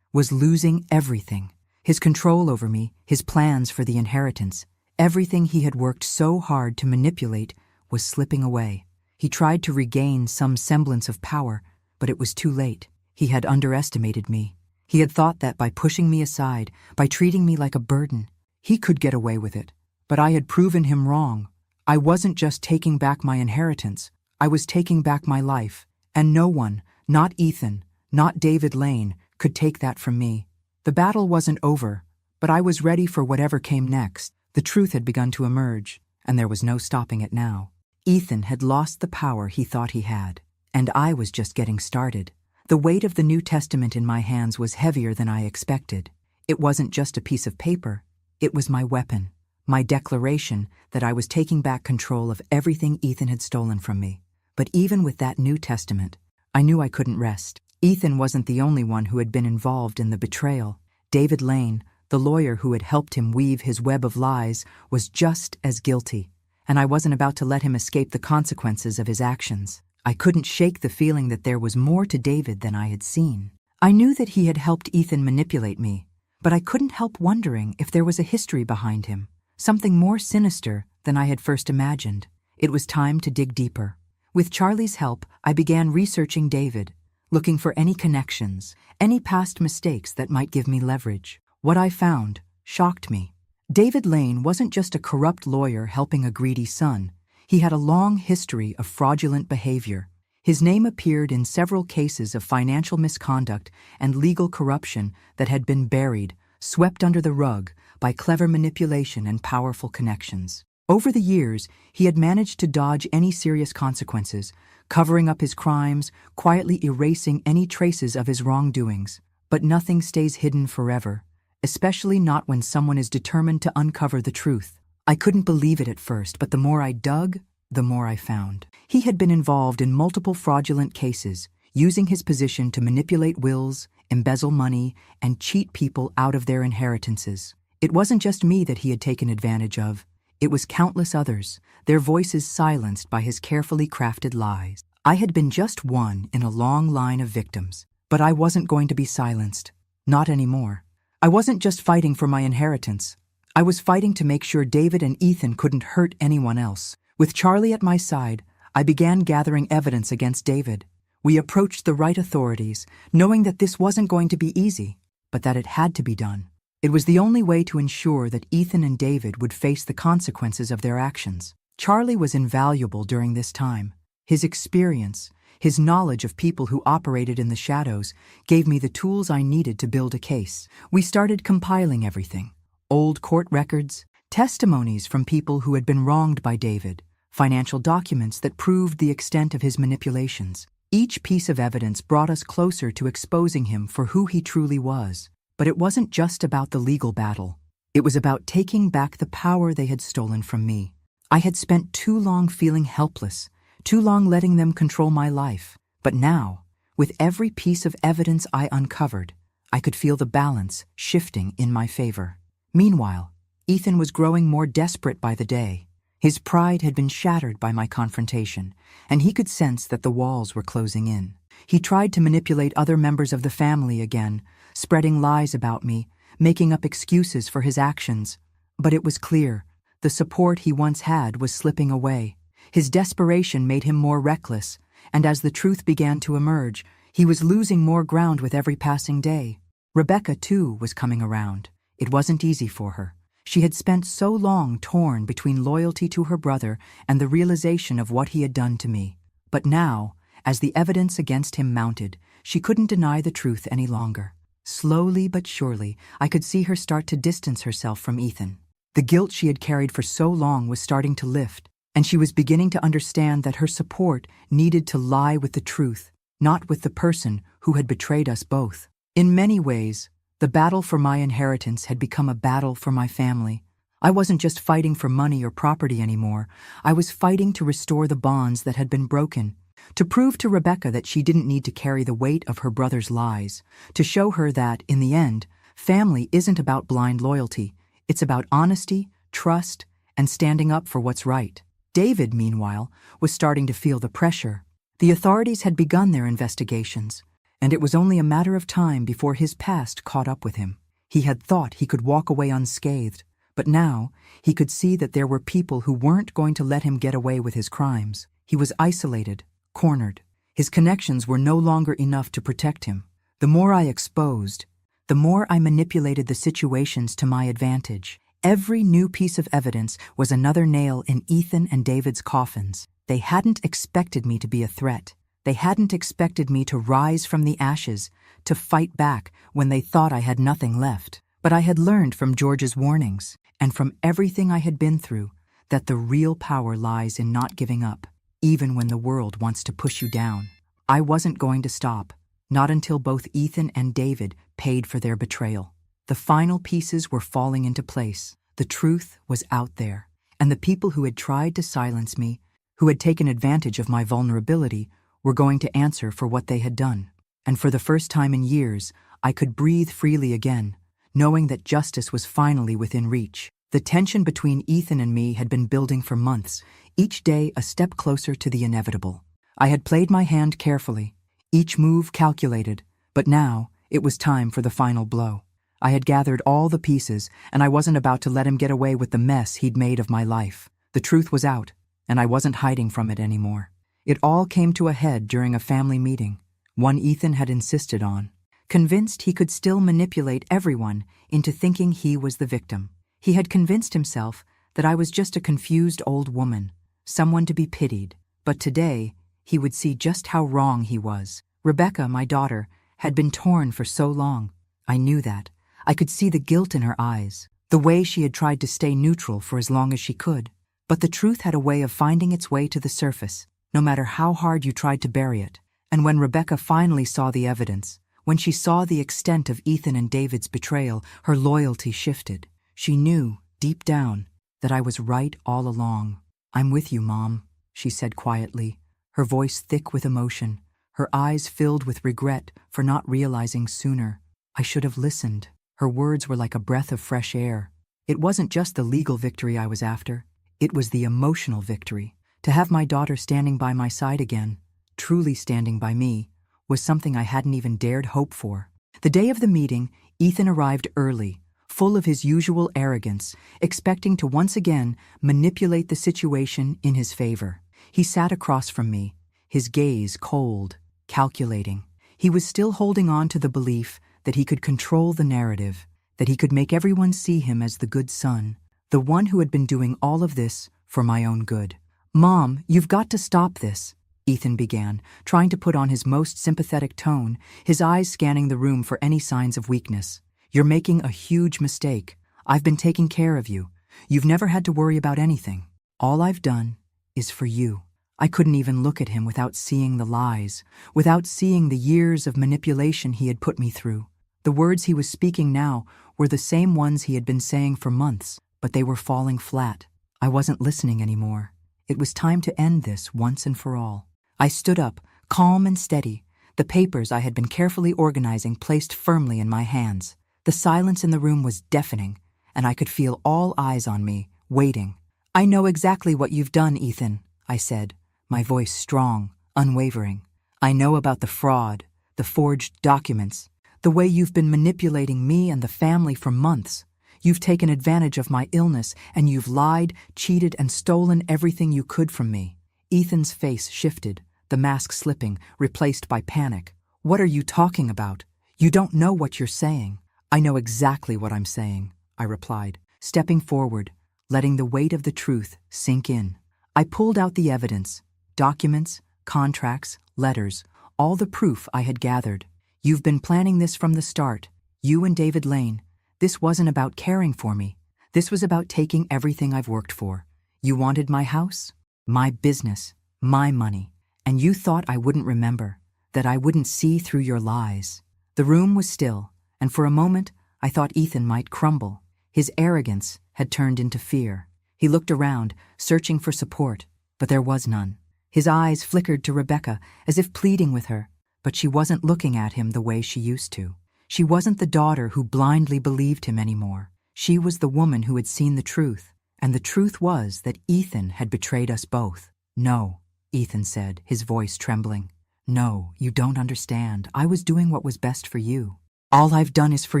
was losing everything. His control over me, his plans for the inheritance, everything he had worked so hard to manipulate was slipping away. He tried to regain some semblance of power, but it was too late. He had underestimated me. He had thought that by pushing me aside, by treating me like a burden, he could get away with it. But I had proven him wrong. I wasn't just taking back my inheritance, I was taking back my life. And no one, not Ethan, not David Lane, could take that from me. The battle wasn't over, but I was ready for whatever came next. The truth had begun to emerge, and there was no stopping it now. Ethan had lost the power he thought he had, and I was just getting started. The weight of the New Testament in my hands was heavier than I expected. It wasn't just a piece of paper, it was my weapon, my declaration that I was taking back control of everything Ethan had stolen from me. But even with that New Testament, I knew I couldn't rest. Ethan wasn't the only one who had been involved in the betrayal. David Lane, the lawyer who had helped him weave his web of lies, was just as guilty, and I wasn't about to let him escape the consequences of his actions. I couldn't shake the feeling that there was more to David than I had seen. I knew that he had helped Ethan manipulate me, but I couldn't help wondering if there was a history behind him, something more sinister than I had first imagined. It was time to dig deeper. With Charlie's help, I began researching David, looking for any connections, any past mistakes that might give me leverage. What I found shocked me. David Lane wasn't just a corrupt lawyer helping a greedy son. He had a long history of fraudulent behavior. His name appeared in several cases of financial misconduct and legal corruption that had been buried, swept under the rug by clever manipulation and powerful connections. Over the years, he had managed to dodge any serious consequences, covering up his crimes, quietly erasing any traces of his wrongdoings. But nothing stays hidden forever, especially not when someone is determined to uncover the truth. I couldn't believe it at first, but the more I dug, the more I found. He had been involved in multiple fraudulent cases, using his position to manipulate wills, embezzle money, and cheat people out of their inheritances. It wasn't just me that he had taken advantage of. It was countless others, their voices silenced by his carefully crafted lies. I had been just one in a long line of victims, but I wasn't going to be silenced. Not anymore. I wasn't just fighting for my inheritance. I was fighting to make sure David and Ethan couldn't hurt anyone else. With Charlie at my side, I began gathering evidence against David. We approached the right authorities, knowing that this wasn't going to be easy, but that it had to be done. It was the only way to ensure that Ethan and David would face the consequences of their actions. Charlie was invaluable during this time. His experience, his knowledge of people who operated in the shadows, gave me the tools I needed to build a case. We started compiling everything: old court records, testimonies from people who had been wronged by David, financial documents that proved the extent of his manipulations. Each piece of evidence brought us closer to exposing him for who he truly was. But it wasn't just about the legal battle. It was about taking back the power they had stolen from me. I had spent too long feeling helpless, too long letting them control my life. But now, with every piece of evidence I uncovered, I could feel the balance shifting in my favor. Meanwhile, Ethan was growing more desperate by the day. His pride had been shattered by my confrontation, and he could sense that the walls were closing in. He tried to manipulate other members of the family again, spreading lies about me, making up excuses for his actions. But it was clear, the support he once had was slipping away. His desperation made him more reckless, and as the truth began to emerge, he was losing more ground with every passing day. Rebecca, too, was coming around. It wasn't easy for her. She had spent so long torn between loyalty to her brother and the realization of what he had done to me. But now, as the evidence against him mounted, she couldn't deny the truth any longer. Slowly but surely, I could see her start to distance herself from Ethan. The guilt she had carried for so long was starting to lift, and she was beginning to understand that her support needed to lie with the truth. not with the person who had betrayed us both. In many ways, the battle for my inheritance had become a battle for my family. I wasn't just fighting for money or property anymore. I was fighting to restore the bonds that had been broken, to prove to Rebecca that she didn't need to carry the weight of her brother's lies, to show her that, in the end, family isn't about blind loyalty. It's about honesty, trust, and standing up for what's right. David, meanwhile, was starting to feel the pressure. The authorities had begun their investigations, and it was only a matter of time before his past caught up with him. He had thought he could walk away unscathed, but now he could see that there were people who weren't going to let him get away with his crimes. He was isolated, cornered. His connections were no longer enough to protect him. The more I exposed, the more I manipulated the situations to my advantage. Every new piece of evidence was another nail in Ethan and David's coffins. They hadn't expected me to be a threat. They hadn't expected me to rise from the ashes, to fight back when they thought I had nothing left. But I had learned from George's warnings, and from everything I had been through, that the real power lies in not giving up, even when the world wants to push you down. I wasn't going to stop, not until both Ethan and David paid for their betrayal. The final pieces were falling into place. The truth was out there, and the people who had tried to silence me, who had taken advantage of my vulnerability, were going to answer for what they had done. And for the first time in years, I could breathe freely again, knowing that justice was finally within reach. The tension between Ethan and me had been building for months, each day a step closer to the inevitable. I had played my hand carefully, each move calculated, but now it was time for the final blow. I had gathered all the pieces, and I wasn't about to let him get away with the mess he'd made of my life. The truth was out, and I wasn't hiding from it anymore. It all came to a head during a family meeting, one Ethan had insisted on. Convinced he could still manipulate everyone into thinking he was the victim. He had convinced himself that I was just a confused old woman, someone to be pitied. But today, he would see just how wrong he was. Rebecca, my daughter, had been torn for so long. I knew that. I could see the guilt in her eyes, the way she had tried to stay neutral for as long as she could. But the truth had a way of finding its way to the surface, no matter how hard you tried to bury it. And when Rebecca finally saw the evidence, when she saw the extent of Ethan and David's betrayal, her loyalty shifted. She knew, deep down, that I was right all along. "I'm with you, Mom," she said quietly, her voice thick with emotion, her eyes filled with regret for not realizing sooner. I should have listened. Her words were like a breath of fresh air. It wasn't just the legal victory I was after. It was the emotional victory. To have my daughter standing by my side again, truly standing by me, was something I hadn't even dared hope for. The day of the meeting, Ethan arrived early, full of his usual arrogance, expecting to once again manipulate the situation in his favor. He sat across from me, his gaze cold, calculating. He was still holding on to the belief that he could control the narrative, that he could make everyone see him as the good son, the one who had been doing all of this for my own good. "Mom, you've got to stop this," Ethan began, trying to put on his most sympathetic tone, his eyes scanning the room for any signs of weakness. "You're making a huge mistake. I've been taking care of you. You've never had to worry about anything. All I've done is for you." I couldn't even look at him without seeing the lies, without seeing the years of manipulation he had put me through. The words he was speaking now were the same ones he had been saying for months, but they were falling flat. I wasn't listening anymore. It was time to end this once and for all. I stood up, calm and steady, the papers I had been carefully organizing placed firmly in my hands. The silence in the room was deafening, and I could feel all eyes on me, waiting. "I know exactly what you've done, Ethan," I said, my voice strong, unwavering. "I know about the fraud, the forged documents, the way you've been manipulating me and the family for months. You've taken advantage of my illness, and you've lied, cheated, and stolen everything you could from me." Ethan's face shifted, the mask slipping, replaced by panic. "What are you talking about? You don't know what you're saying." "I know exactly what I'm saying," I replied, stepping forward, letting the weight of the truth sink in. I pulled out the evidence, documents, contracts, letters, all the proof I had gathered. "You've been planning this from the start, you and David Lane. This wasn't about caring for me. This was about taking everything I've worked for. You wanted my house, my business, my money, and you thought I wouldn't remember. that I wouldn't see through your lies. The room was still, and for a moment I thought Ethan might crumble. His arrogance had turned into fear. He looked around, searching for support, but there was none. His eyes flickered to Rebecca, as if pleading with her, but she wasn't looking at him the way she used to. She wasn't the daughter who blindly believed him anymore. She was the woman who had seen the truth, and the truth was that Ethan had betrayed us both. "No," Ethan said, his voice trembling. "No, you don't understand. I was doing what was best for you. All I've done is for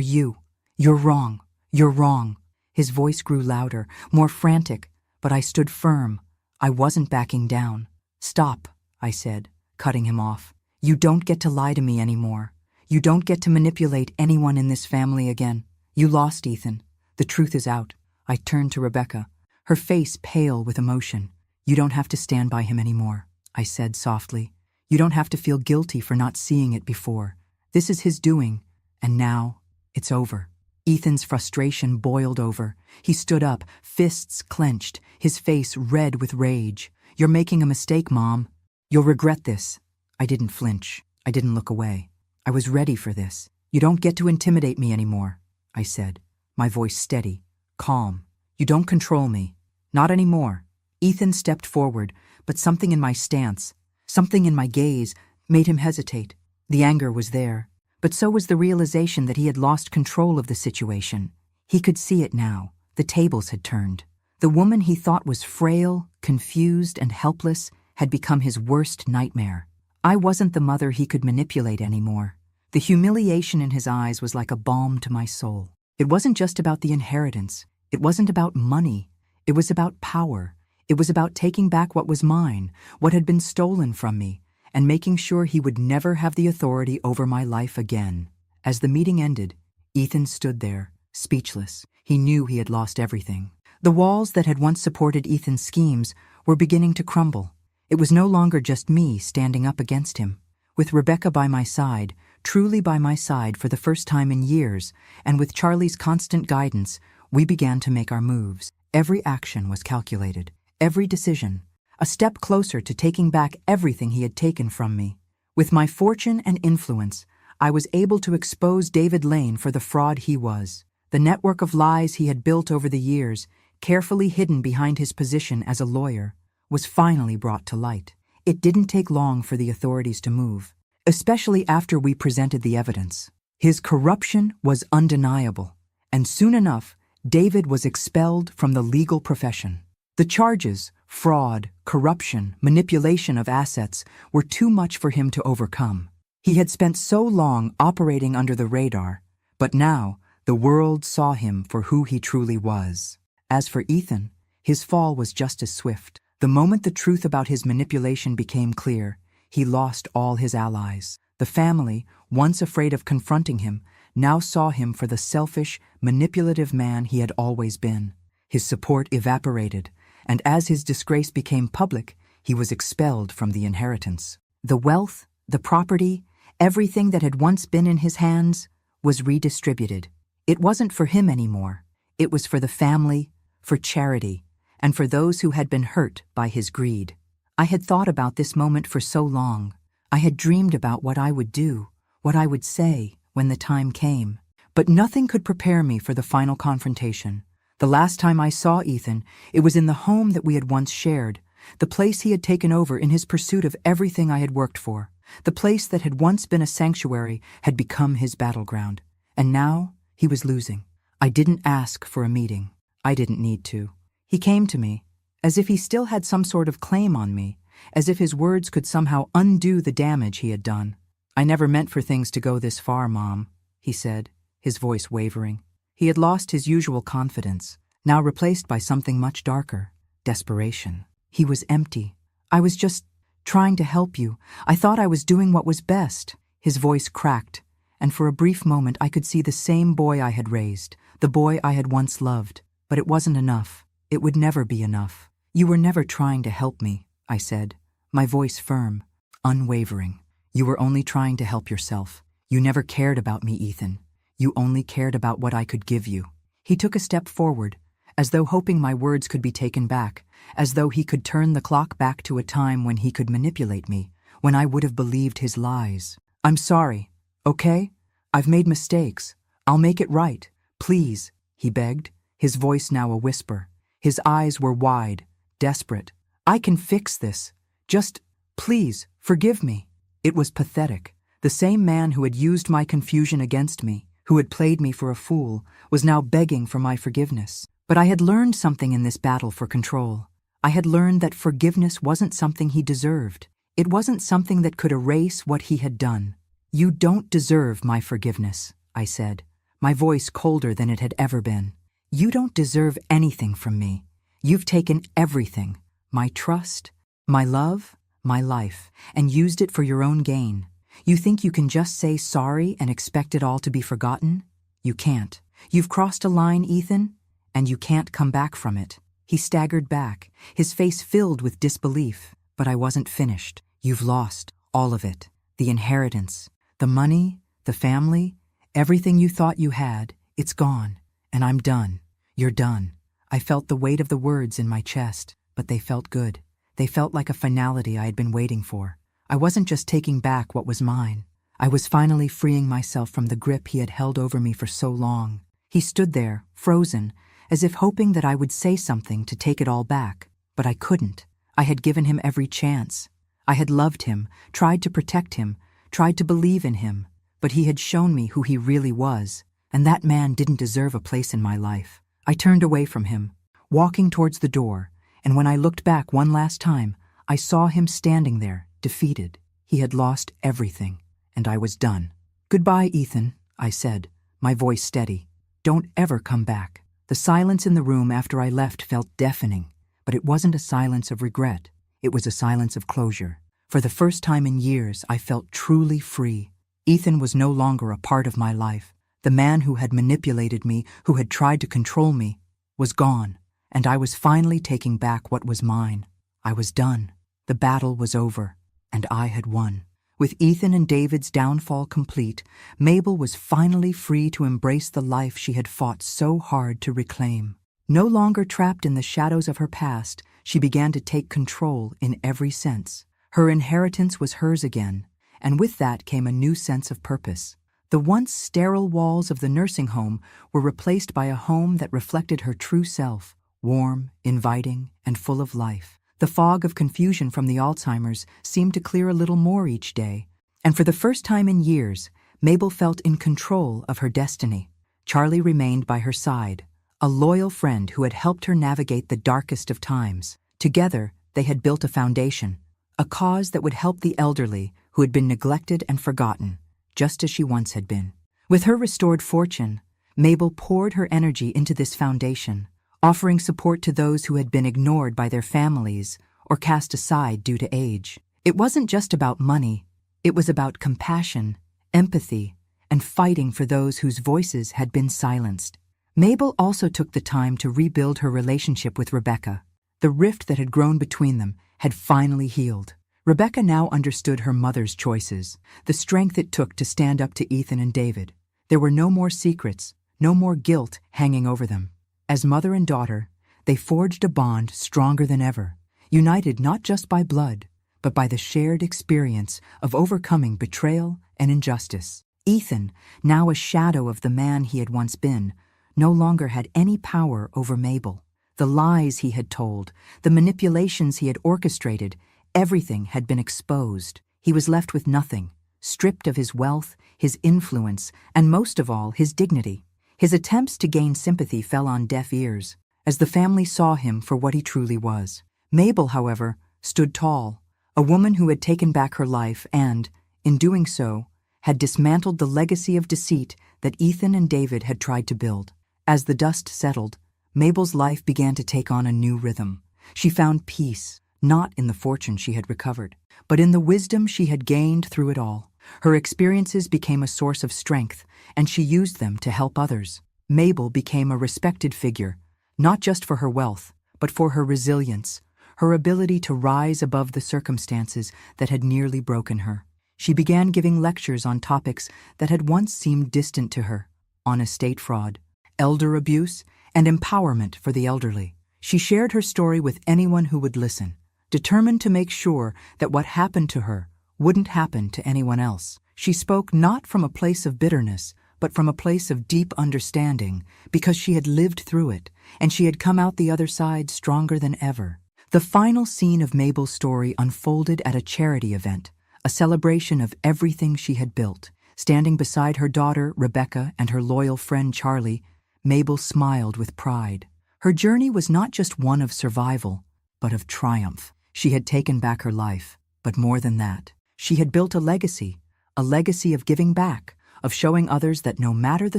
you. You're wrong. You're wrong." His voice grew louder, more frantic, but I stood firm. I wasn't backing down. "Stop," I said, cutting him off. "You don't get to lie to me anymore. You don't get to manipulate anyone in this family again. You lost, Ethan. The truth is out." I turned to Rebecca, her face pale with emotion. "You don't have to stand by him anymore," I said softly. "You don't have to feel guilty for not seeing it before. This is his doing, and now it's over." Ethan's frustration boiled over. He stood up, fists clenched, his face red with rage. "You're making a mistake, Mom. You'll regret this." I didn't flinch. I didn't look away. I was ready for this. "You don't get to intimidate me anymore," I said, my voice steady, calm. "You don't control me. Not anymore." Ethan stepped forward, but something in my stance, something in my gaze, made him hesitate. The anger was there, but so was the realization that he had lost control of the situation. He could see it now. The tables had turned. The woman he thought was frail, confused, and helpless had become his worst nightmare. I wasn't the mother he could manipulate anymore. The humiliation in his eyes was like a balm to my soul. It wasn't just about the inheritance. It wasn't about money. It was about power. It was about taking back what was mine, what had been stolen from me, and making sure he would never have the authority over my life again. As the meeting ended, Ethan stood there, speechless. He knew he had lost everything. The walls that had once supported Ethan's schemes were beginning to crumble. It was no longer just me standing up against him. With Rebecca by my side, truly by my side for the first time in years, and with Charlie's constant guidance, we began to make our moves. Every action was calculated, every decision, a step closer to taking back everything he had taken from me. With my fortune and influence, I was able to expose David Lane for the fraud he was. The network of lies he had built over the years, carefully hidden behind his position as a lawyer, was finally brought to light. It didn't take long for the authorities to move, especially after we presented the evidence. His corruption was undeniable, and soon enough, David was expelled from the legal profession. The charges, fraud, corruption, manipulation of assets, were too much for him to overcome. He had spent so long operating under the radar, but now the world saw him for who he truly was. As for Ethan, his fall was just as swift. The moment the truth about his manipulation became clear, he lost all his allies. The family, once afraid of confronting him, now saw him for the selfish, manipulative man he had always been. His support evaporated, and as his disgrace became public, he was expelled from the inheritance. The wealth, the property, everything that had once been in his hands was redistributed. It wasn't for him anymore. It was for the family, for charity, and for those who had been hurt by his greed. I had thought about this moment for so long. I had dreamed about what I would do, what I would say when the time came. But nothing could prepare me for the final confrontation. The last time I saw Ethan, it was in the home that we had once shared, the place he had taken over in his pursuit of everything I had worked for. The place that had once been a sanctuary had become his battleground. And now he was losing. I didn't ask for a meeting. I didn't need to. He came to me, as if he still had some sort of claim on me, as if his words could somehow undo the damage he had done. "I never meant for things to go this far, Mom," he said, his voice wavering. He had lost his usual confidence, now replaced by something much darker, desperation. He was empty. "I was just trying to help you. I thought I was doing what was best." His voice cracked, and for a brief moment I could see the same boy I had raised, the boy I had once loved. But it wasn't enough. It would never be enough. "You were never trying to help me," I said, my voice firm, unwavering. "You were only trying to help yourself. You never cared about me, Ethan. You only cared about what I could give you." He took a step forward, as though hoping my words could be taken back, as though he could turn the clock back to a time when he could manipulate me, when I would have believed his lies. "I'm sorry, okay? I've made mistakes. I'll make it right. Please," he begged, his voice now a whisper. His eyes were wide, desperate. "I can fix this. Just, please, forgive me." It was pathetic. The same man who had used my confusion against me, who had played me for a fool, was now begging for my forgiveness. But I had learned something in this battle for control. I had learned that forgiveness wasn't something he deserved. It wasn't something that could erase what he had done. "You don't deserve my forgiveness," I said, my voice colder than it had ever been. "You don't deserve anything from me. You've taken everything, my trust, my love, my life, and used it for your own gain. You think you can just say sorry and expect it all to be forgotten? You can't. You've crossed a line, Ethan, and you can't come back from it." He staggered back, his face filled with disbelief. "But I wasn't finished. You've lost all of it. The inheritance, the money, the family, everything you thought you had, it's gone. And I'm done. You're done." I felt the weight of the words in my chest, but they felt good. They felt like a finality I had been waiting for. I wasn't just taking back what was mine. I was finally freeing myself from the grip he had held over me for so long. He stood there, frozen, as if hoping that I would say something to take it all back. But I couldn't. I had given him every chance. I had loved him, tried to protect him, tried to believe in him. But he had shown me who he really was, and that man didn't deserve a place in my life. I turned away from him, walking towards the door, and when I looked back one last time, I saw him standing there, defeated. He had lost everything, and I was done. "Goodbye, Ethan," I said, my voice steady. "Don't ever come back." The silence in the room after I left felt deafening, but it wasn't a silence of regret. It was a silence of closure. For the first time in years, I felt truly free. Ethan was no longer a part of my life. The man who had manipulated me, who had tried to control me, was gone, and I was finally taking back what was mine. I was done. The battle was over, and I had won. With Ethan and David's downfall complete, Mabel was finally free to embrace the life she had fought so hard to reclaim. No longer trapped in the shadows of her past, she began to take control in every sense. Her inheritance was hers again, and with that came a new sense of purpose. The once sterile walls of the nursing home were replaced by a home that reflected her true self, warm, inviting, and full of life. The fog of confusion from the Alzheimer's seemed to clear a little more each day, and for the first time in years, Mabel felt in control of her destiny. Charlie remained by her side, a loyal friend who had helped her navigate the darkest of times. Together, they had built a foundation, a cause that would help the elderly who had been neglected and forgotten, just as she once had been. With her restored fortune, Mabel poured her energy into this foundation, offering support to those who had been ignored by their families or cast aside due to age. It wasn't just about money, it was about compassion, empathy, and fighting for those whose voices had been silenced. Mabel also took the time to rebuild her relationship with Rebecca. The rift that had grown between them had finally healed. Rebecca now understood her mother's choices, the strength it took to stand up to Ethan and David. There were no more secrets, no more guilt hanging over them. As mother and daughter, they forged a bond stronger than ever, united not just by blood, but by the shared experience of overcoming betrayal and injustice. Ethan, now a shadow of the man he had once been, no longer had any power over Mabel. The lies he had told, the manipulations he had orchestrated, everything had been exposed. He was left with nothing, stripped of his wealth, his influence, and most of all, his dignity. His attempts to gain sympathy fell on deaf ears, as the family saw him for what he truly was. Mabel, however, stood tall, a woman who had taken back her life and, in doing so, had dismantled the legacy of deceit that Ethan and David had tried to build. As the dust settled, Mabel's life began to take on a new rhythm. She found peace, not in the fortune she had recovered, but in the wisdom she had gained through it all. Her experiences became a source of strength, and she used them to help others. Mabel became a respected figure, not just for her wealth, but for her resilience, her ability to rise above the circumstances that had nearly broken her. She began giving lectures on topics that had once seemed distant to her, on estate fraud, elder abuse, and empowerment for the elderly. She shared her story with anyone who would listen, determined to make sure that what happened to her wouldn't happen to anyone else. She spoke not from a place of bitterness, but from a place of deep understanding, because she had lived through it, and she had come out the other side stronger than ever. The final scene of Mabel's story unfolded at a charity event, a celebration of everything she had built. Standing beside her daughter, Rebecca, and her loyal friend, Charlie, Mabel smiled with pride. Her journey was not just one of survival, but of triumph. She had taken back her life, but more than that, she had built a legacy of giving back, of showing others that no matter the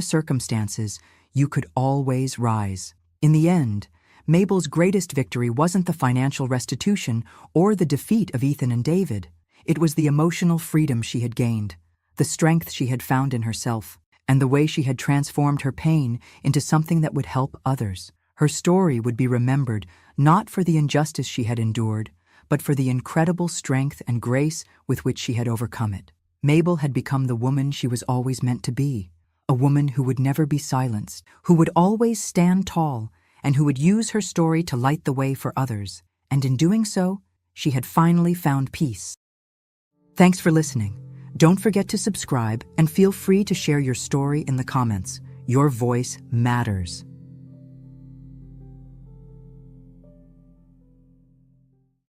circumstances, you could always rise. In the end, Mabel's greatest victory wasn't the financial restitution or the defeat of Ethan and David. It was the emotional freedom she had gained, the strength she had found in herself, and the way she had transformed her pain into something that would help others. Her story would be remembered not for the injustice she had endured, but for the incredible strength and grace with which she had overcome it. Mabel had become the woman she was always meant to be, a woman who would never be silenced, who would always stand tall, and who would use her story to light the way for others. And in doing so, she had finally found peace. Thanks for listening. Don't forget to subscribe and feel free to share your story in the comments. Your voice matters.